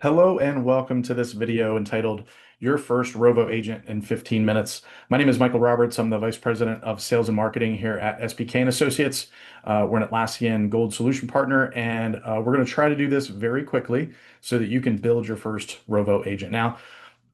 Hello and welcome to this video entitled Your First Rovo Agent in 15 Minutes. My name is Michael Roberts. I'm the Vice President of Sales and Marketing here at SPK and Associates. We're an Atlassian Gold Solution Partner, and we're going to try to do this very quickly so that you can build your first Rovo Agent. Now,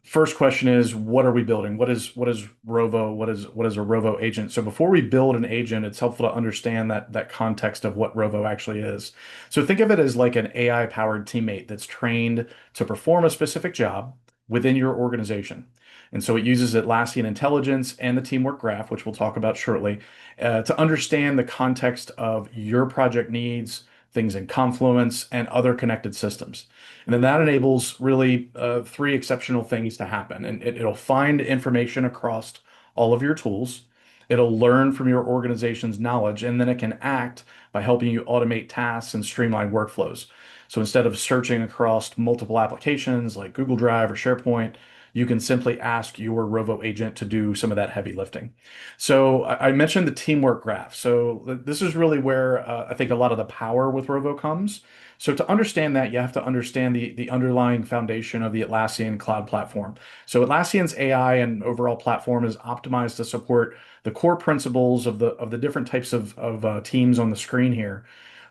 first question is, what are we building? What is Rovo? What is a Rovo agent? So before we build an agent, it's helpful to understand that context of what Rovo actually is. So think of it as like an AI powered teammate that's trained to perform a specific job within your organization. And so it uses Atlassian Intelligence and the Teamwork Graph, which we'll talk about shortly, to understand the context of your project needs, things in Confluence, and other connected systems. And then that enables really three exceptional things to happen. And it'll find information across all of your tools. It'll learn from your organization's knowledge, and then it can act by helping you automate tasks and streamline workflows. So instead of searching across multiple applications like Google Drive or SharePoint, you can simply ask your Rovo agent to do some of that heavy lifting. So I mentioned the teamwork graph. So this is really where I think a lot of the power with Rovo comes. So to understand that, you have to understand the underlying foundation of the Atlassian cloud platform. So Atlassian's AI and overall platform is optimized to support the core principles of the different types of teams on the screen here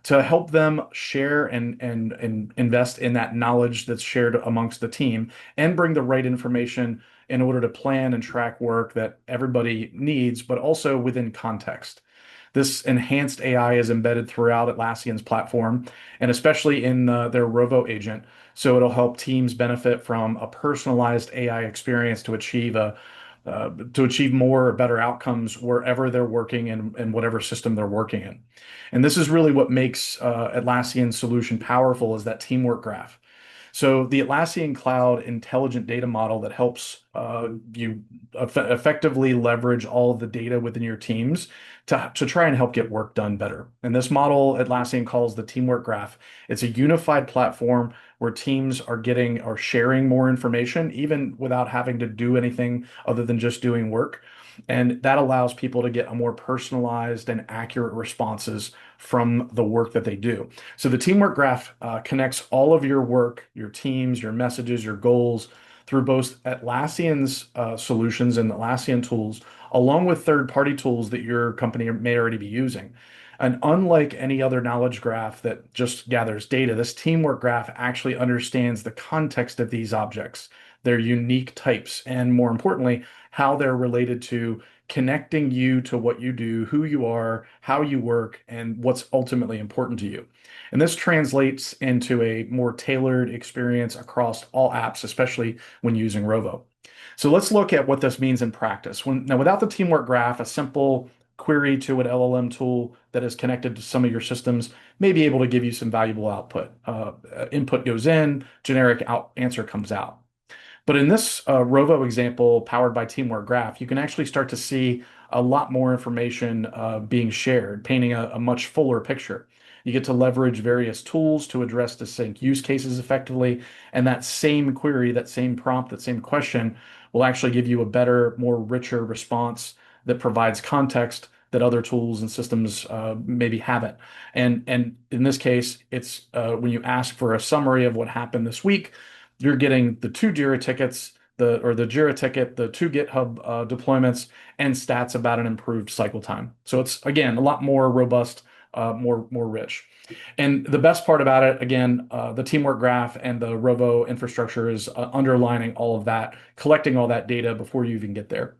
to help them share and invest in that knowledge that's shared amongst the team and bring the right information in order to plan and track work that everybody needs, but also within context. This enhanced AI is embedded throughout Atlassian's platform and especially in their Rovo agent. So it'll help teams benefit from a personalized AI experience to achieve more or better outcomes wherever they're working and whatever system they're working in. And this is really what makes Atlassian's solution powerful is that teamwork graph. So the Atlassian Cloud intelligent data model that helps you effectively leverage all of the data within your teams to try and help get work done better. And this model Atlassian calls the teamwork graph. It's a unified platform where teams are sharing more information, even without having to do anything other than just doing work. And that allows people to get a more personalized and accurate responses from the work that they do. So the teamwork graph connects all of your work, your teams, your messages, your goals through both Atlassian's solutions and Atlassian tools, along with third-party tools that your company may already be using. And unlike any other knowledge graph that just gathers data, this teamwork graph actually understands the context of these objects, their unique types, and more importantly, how they're related to connecting you to what you do, who you are, how you work, and what's ultimately important to you. And this translates into a more tailored experience across all apps, especially when using Rovo. So let's look at what this means in practice. Now, without the teamwork graph, a simple query to an LLM tool that is connected to some of your systems may be able to give you some valuable output. Input goes in, generic answer comes out. But in this Rovo example powered by Teamwork Graph, you can actually start to see a lot more information being shared, painting a much fuller picture. You get to leverage various tools to address distinct use cases effectively, and that same query, that same prompt, that same question will actually give you a better, more richer response that provides context that other tools and systems maybe haven't. And in this case, it's when you ask for a summary of what happened this week, you're getting the two Jira tickets, the Jira ticket, the two GitHub deployments, and stats about an improved cycle time. So it's again a lot more robust, more rich. And the best part about it, again, the teamwork graph and the Rovo infrastructure is underlining all of that, collecting all that data before you even get there.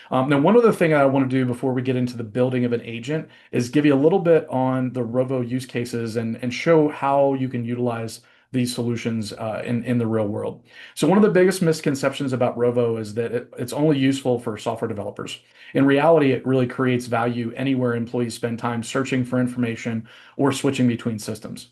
Now, one other thing I want to do before we get into the building of an agent is give you a little bit on the Rovo use cases and show how you can utilize these solutions in the real world. So one of the biggest misconceptions about Rovo is that it's only useful for software developers. In reality, it really creates value anywhere employees spend time searching for information or switching between systems.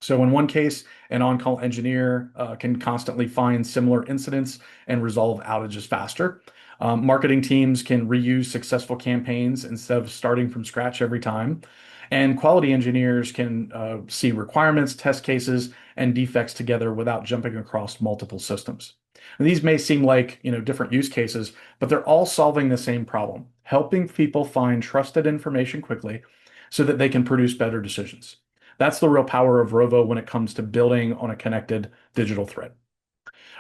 So in one case, an on-call engineer can constantly find similar incidents and resolve outages faster. Marketing teams can reuse successful campaigns instead of starting from scratch every time. And quality engineers can see requirements, test cases, and defects together without jumping across multiple systems. And these may seem like, different use cases, but they're all solving the same problem, helping people find trusted information quickly so that they can produce better decisions. That's the real power of Rovo when it comes to building on a connected digital thread.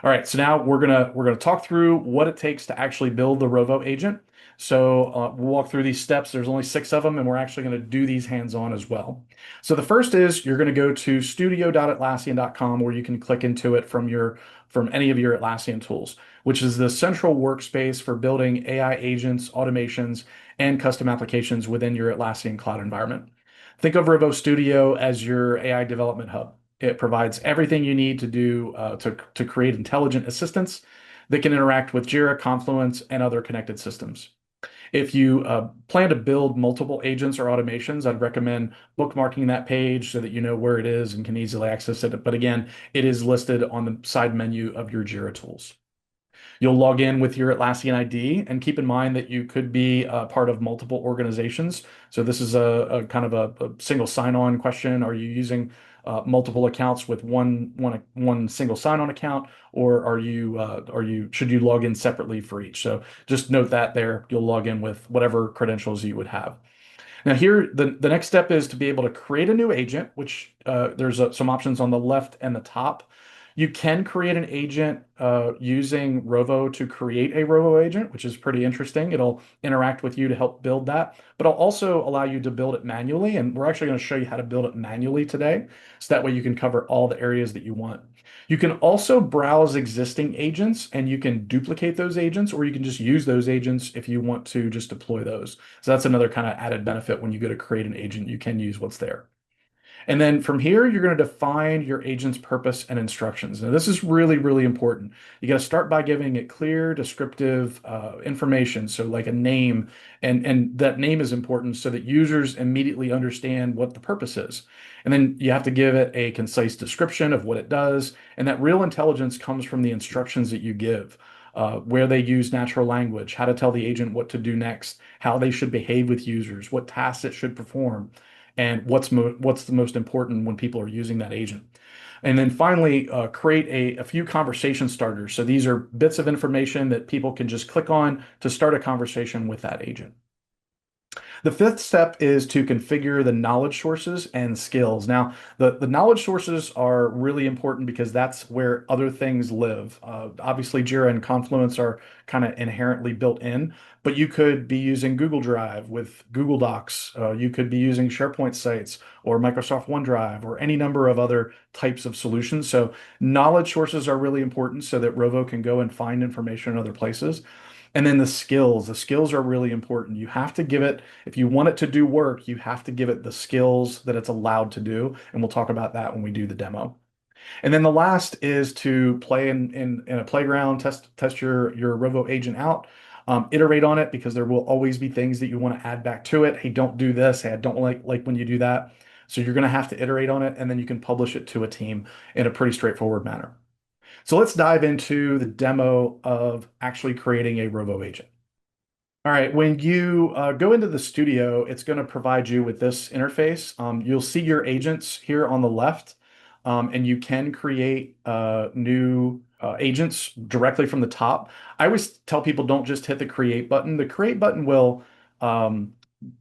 All right, so now we're gonna talk through what it takes to actually build the Rovo agent. So we'll walk through these steps. There's only 6 of them, and we're actually going to do these hands-on as well. So the first is you're going to go to studio.atlassian.com, where you can click into it from any of your Atlassian tools, which is the central workspace for building AI agents, automations, and custom applications within your Atlassian cloud environment. Think of Rovo Studio as your AI development hub. It provides everything you need to do to create intelligent assistants that can interact with Jira, Confluence, and other connected systems. If you plan to build multiple agents or automations, I'd recommend bookmarking that page so that you know where it is and can easily access it. But again, it is listed on the side menu of your Jira tools. You'll log in with your Atlassian ID and keep in mind that you could be part of multiple organizations. So this is a kind of a single sign-on question. Are you using multiple accounts with one single sign-on account, or should you log in separately for each? So just note that there. You'll log in with whatever credentials you would have. Now here, the next step is to be able to create a new agent, which there's some options on the left and the top. You can create an agent using Rovo to create a Rovo agent, which is pretty interesting. It'll interact with you to help build that, but it'll also allow you to build it manually. And we're actually going to show you how to build it manually today. So that way you can cover all the areas that you want. You can also browse existing agents and you can duplicate those agents, or you can just use those agents if you want to just deploy those. So that's another kind of added benefit when you go to create an agent, you can use what's there. And then from here, you're going to define your agent's purpose and instructions. Now, this is really, really important. You got to start by giving it clear, descriptive information. So like a name, and that name is important so that users immediately understand what the purpose is. And then you have to give it a concise description of what it does. And that real intelligence comes from the instructions that you give. Where they use natural language, how to tell the agent what to do next, how they should behave with users, what tasks it should perform, and what's the most important when people are using that agent. And then finally, create a few conversation starters. So these are bits of information that people can just click on to start a conversation with that agent. The fifth step is to configure the knowledge sources and skills. Now, the knowledge sources are really important because that's where other things live. Obviously, Jira and Confluence are kind of inherently built in, but you could be using Google Drive with Google Docs. You could be using SharePoint sites or Microsoft OneDrive or any number of other types of solutions. So knowledge sources are really important so that Rovo can go and find information in other places. And then the skills are really important. You have to give it, if you want it to do work, you have to give it the skills that it's allowed to do. And we'll talk about that when we do the demo. And then the last is to play in a playground, test your Rovo agent out, iterate on it because there will always be things that you want to add back to it. Hey, don't do this. Hey, I don't like when you do that. So you're going to have to iterate on it, and then you can publish it to a team in a pretty straightforward manner. So let's dive into the demo of actually creating a Rovo agent. All right, when you go into the studio, it's going to provide you with this interface. You'll see your agents here on the left, and you can create new agents directly from the top. I always tell people don't just hit the create button. The create button will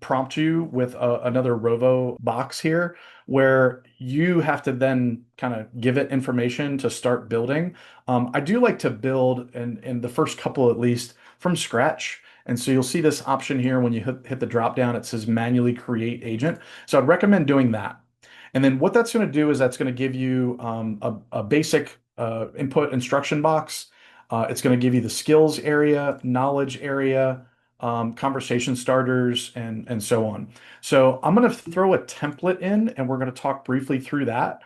prompt you with another Rovo box here where you have to then kind of give it information to start building. I do like to build in the first couple at least from scratch. And so you'll see this option here when you hit the drop down, it says manually create agent. So I'd recommend doing that. And then what that's going to do is that's going to give you a basic input instruction box. It's going to give you the skills area, knowledge area, conversation starters, and so on. So I'm going to throw a template in, and we're going to talk briefly through that.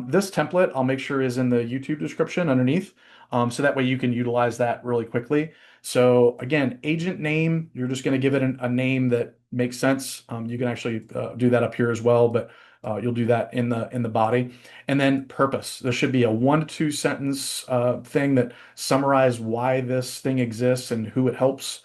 This template I'll make sure is in the YouTube description underneath, so that way you can utilize that really quickly. So again, agent name, you're just going to give it a name that makes sense. You can actually do that up here as well, but you'll do that in the body. And then purpose. There should be a 1 to 2 sentence thing that summarize why this thing exists and who it helps.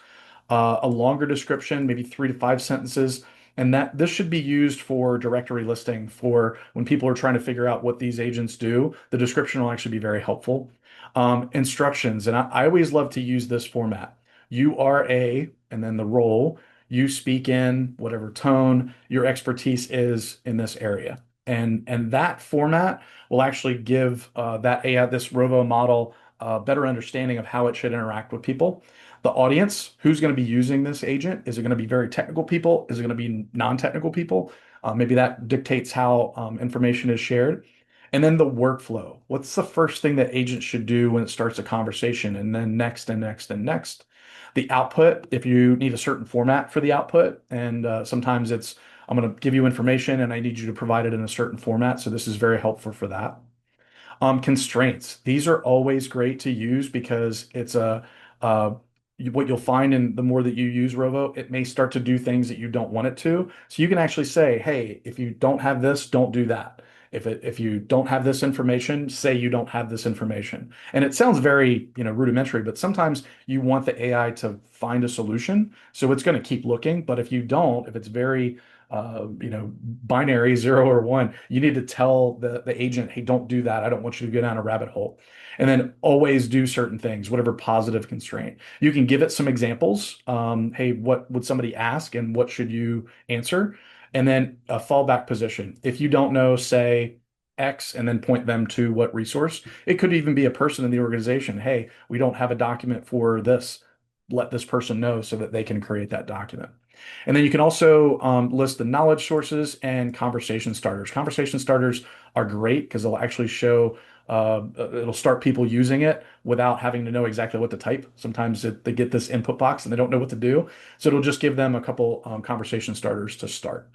A longer description, maybe 3 to 5 sentences. And that this should be used for directory listing for when people are trying to figure out what these agents do. The description will actually be very helpful. Instructions, and I always love to use this format. You are a, and then the role, you speak in whatever tone your expertise is in this area. And that format will actually give that AI, this Rovo model, a better understanding of how it should interact with people. The audience, who's going to be using this agent? Is it going to be very technical people? Is it going to be non-technical people? Maybe that dictates how information is shared. And then the workflow. What's the first thing that agent should do when it starts a conversation? And then next and next and next. The output, if you need a certain format for the output, and sometimes it's I'm going to give you information and I need you to provide it in a certain format. So this is very helpful for that. Constraints. These are always great to use because it's uh, what you'll find in the more that you use Rovo, it may start to do things that you don't want it to. So you can actually say, hey, if you don't have this, don't do that. If you don't have this information, say you don't have this information. And it sounds very, rudimentary, but sometimes you want the AI to find a solution. So it's going to keep looking. But if you don't, if it's very binary 0 or 1, you need to tell the agent, hey, don't do that. I don't want you to go down a rabbit hole. And then always do certain things, whatever positive constraint. You can give it some examples. Hey, what would somebody ask and what should you answer? And then a fallback position. If you don't know, say X and then point them to what resource. It could even be a person in the organization. Hey, we don't have a document for this. Let this person know so that they can create that document. And then you can also list the knowledge sources and conversation starters. Conversation starters are great because they'll actually show, it'll start people using it without having to know exactly what to type. Sometimes they get this input box and they don't know what to do. So it'll just give them a couple conversation starters to start.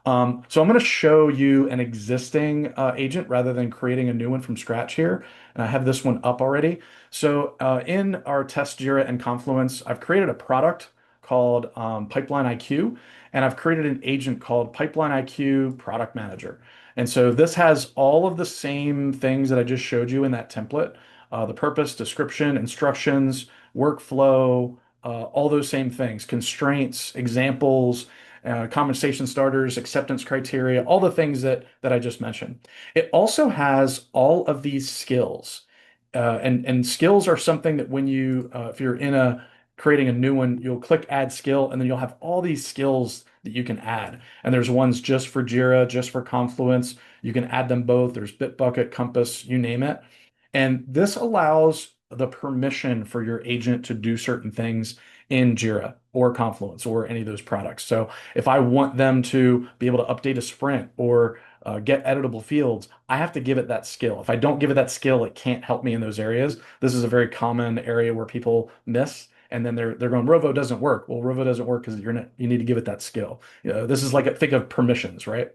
So I'm going to show you an existing agent rather than creating a new one from scratch here. And I have this one up already. So in our test Jira and Confluence, I've created a product called Pipeline IQ, and I've created an agent called Pipeline IQ Product Manager. And so this has all of the same things that I just showed you in that template, the purpose, description, instructions, workflow, all those same things, constraints, examples, conversation starters, acceptance criteria, all the things that I just mentioned. It also has all of these skills. And skills are something that when you if you're in a creating a new one, you'll click add skill, and then you'll have all these skills that you can add. And there's ones just for Jira, just for Confluence. You can add them both. There's Bitbucket, Compass, you name it. And this allows the permission for your agent to do certain things in Jira or Confluence or any of those products. So if I want them to be able to update a sprint or get editable fields, I have to give it that skill. If I don't give it that skill, it can't help me in those areas. This is a very common area where people miss. And then they're going, Rovo doesn't work. Well, Rovo doesn't work because you need to give it that skill. This is like think of permissions, right?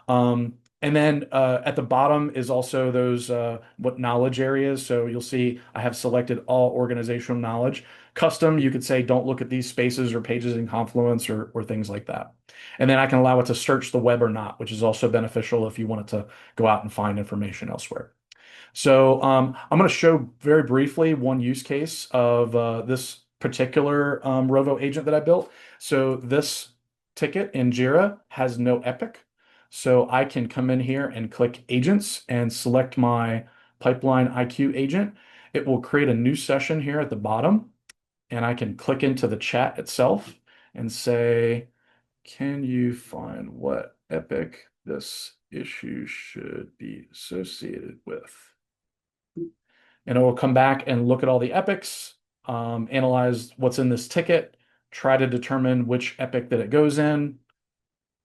And then at the bottom is also those what knowledge areas. So you'll see I have selected all organizational knowledge. Custom, you could say don't look at these spaces or pages in Confluence or things like that. And then I can allow it to search the web or not, which is also beneficial if you wanted to go out and find information elsewhere. So I'm going to show very briefly one use case of this particular Rovo agent that I built. So this ticket in Jira has no epic. So I can come in here and click agents and select my pipeline IQ agent. It will create a new session here at the bottom, and I can click into the chat itself and say, can you find what epic this issue should be associated with? And it will come back and look at all the epics, analyze what's in this ticket, try to determine which epic that it goes in,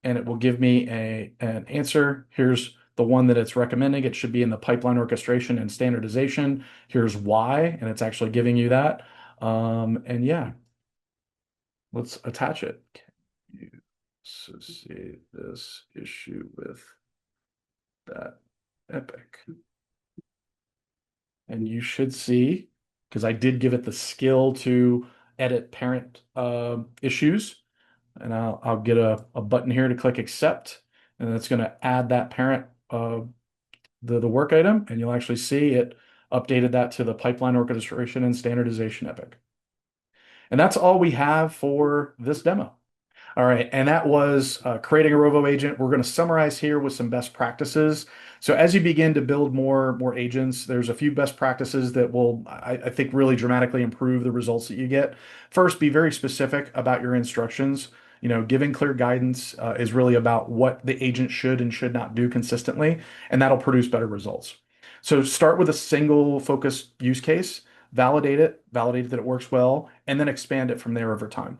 and it will give me an answer. Here's the one that it's recommending. It should be in the pipeline orchestration and standardization. Here's why, and it's actually giving you that. And yeah, let's attach it. Can you associate this issue with that epic? And you should see, because I did give it the skill to edit parent issues, and I'll get a button here to click accept, and it's going to add that parent the work item, and you'll actually see it updated that to the pipeline orchestration and standardization epic. And that's all we have for this demo. All right, and that was creating a Rovo agent. We're going to summarize here with some best practices. So as you begin to build more agents, there's a few best practices that will, I think, really dramatically improve the results that you get. First, be very specific about your instructions. Giving clear guidance is really about what the agent should and should not do consistently, and that'll produce better results. So start with a single focused use case, validate that it works well, and then expand it from there over time.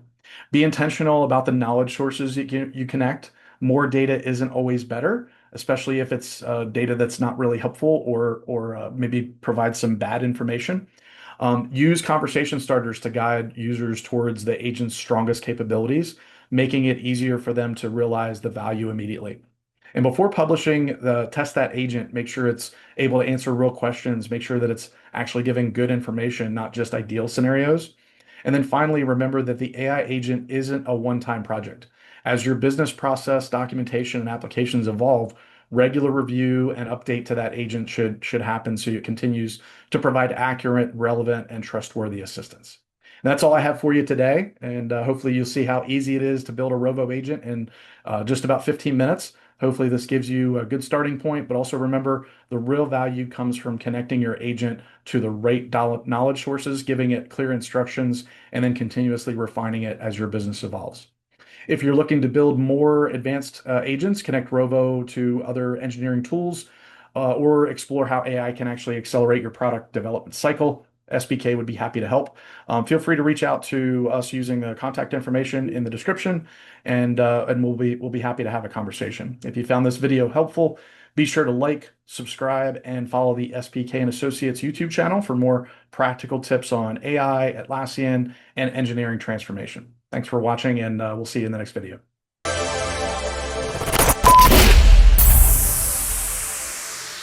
Be intentional about the knowledge sources you connect. More data isn't always better, especially if it's data that's not really helpful or maybe provides some bad information. Use conversation starters to guide users towards the agent's strongest capabilities, making it easier for them to realize the value immediately. And before publishing, test that agent, make sure it's able to answer real questions, make sure that it's actually giving good information, not just ideal scenarios. And then finally, remember that the AI agent isn't a one-time project. As your business process, documentation, and applications evolve, regular review and update to that agent should happen so it continues to provide accurate, relevant, and trustworthy assistance. And that's all I have for you today, and hopefully you'll see how easy it is to build a Rovo agent in just about 15 minutes. Hopefully this gives you a good starting point, but also remember the real value comes from connecting your agent to the right knowledge sources, giving it clear instructions, and then continuously refining it as your business evolves. If you're looking to build more advanced agents, connect Rovo to other engineering tools, or explore how AI can actually accelerate your product development cycle, SPK would be happy to help. Feel free to reach out to us using the contact information in the description, and we'll be happy to have a conversation. If you found this video helpful, be sure to like, subscribe, and follow the SPK and Associates YouTube channel for more practical tips on AI, Atlassian, and engineering transformation. Thanks for watching, and we'll see you in the next video.